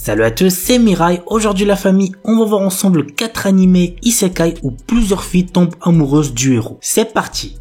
Salut à tous, c'est Mirai. Aujourd'hui la famille, on va voir ensemble 4 animés isekai où plusieurs filles tombent amoureuses du héros. C'est parti.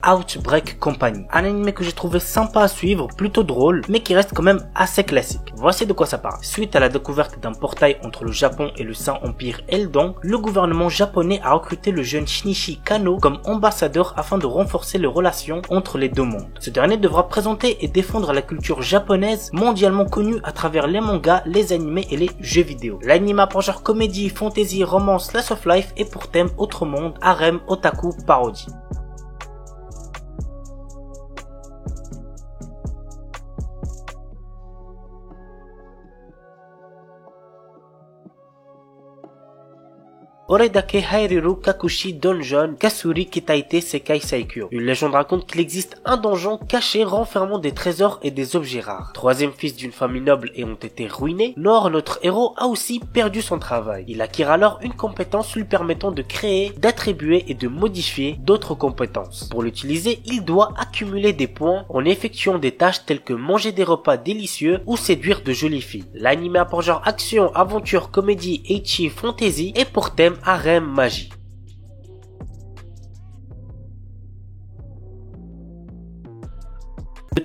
Outbreak Company, un anime que j'ai trouvé sympa à suivre, plutôt drôle, mais qui reste quand même assez classique. Voici de quoi ça parle. Suite à la découverte d'un portail entre le Japon et le Saint-Empire Eldon, le gouvernement japonais a recruté le jeune Shinichi Kano comme ambassadeur afin de renforcer les relations entre les deux mondes. Ce dernier devra présenter et défendre la culture japonaise mondialement connue à travers les mangas, les animés et les jeux vidéo. L'anime a pour genre comédie, fantasy, romance, slice of life et pour thème autre monde, harem, otaku, parodie. Oredake Hairiru Kakushi Donjon Kasuri Kitaite Sekai Saikyo. Une légende raconte qu'il existe un donjon caché renfermant des trésors et des objets rares. Troisième fils d'une famille noble ayant été ruiné, Nor, notre héros, a aussi perdu son travail. Il acquiert alors une compétence lui permettant de créer, d'attribuer et de modifier d'autres compétences. Pour l'utiliser, il doit accumuler des points en effectuant des tâches telles que manger des repas délicieux ou séduire de jolies filles. L'anime a pour genre action, aventure, comédie, ecchi, fantasy et pour thème harem magie.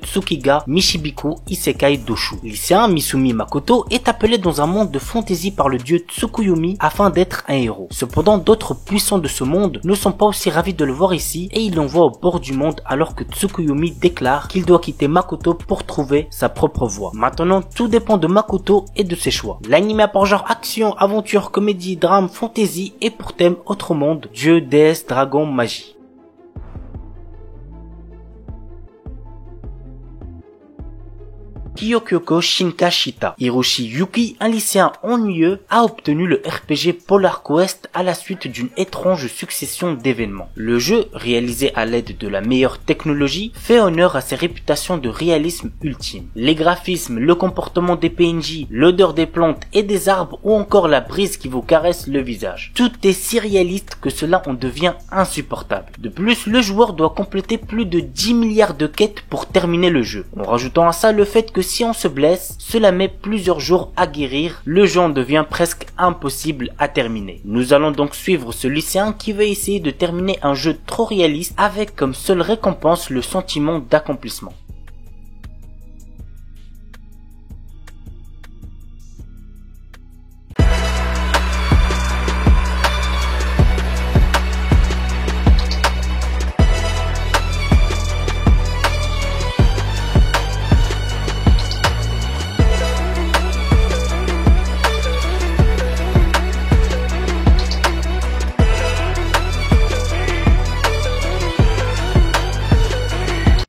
Tsukiga Mishibiku Isekai Doshu. Lycéen Misumi Makoto est appelé dans un monde de fantaisie par le dieu Tsukuyomi afin d'être un héros. Cependant, d'autres puissants de ce monde ne sont pas aussi ravis de le voir ici et ils l'envoient au bord du monde alors que Tsukuyomi déclare qu'il doit quitter Makoto pour trouver sa propre voie. Maintenant, tout dépend de Makoto et de ses choix. L'anime a pour genre action, aventure, comédie, drame, fantaisie et pour thème autre monde, dieu, déesse, dragon, magie. Kyokyoko Shinkashita. Hiroshi Yuki, un lycéen ennuyeux, a obtenu le RPG Polar Quest à la suite d'une étrange succession d'événements. Le jeu, réalisé à l'aide de la meilleure technologie, fait honneur à ses réputations de réalisme ultime. Les graphismes, le comportement des PNJ, l'odeur des plantes et des arbres ou encore la brise qui vous caresse le visage. Tout est si réaliste que cela en devient insupportable. De plus, le joueur doit compléter plus de 10 milliards de quêtes pour terminer le jeu. En rajoutant à ça le fait que si on se blesse, cela met plusieurs jours à guérir, le jeu en devient presque impossible à terminer. Nous allons donc suivre ce lycéen qui veut essayer de terminer un jeu trop réaliste avec comme seule récompense le sentiment d'accomplissement.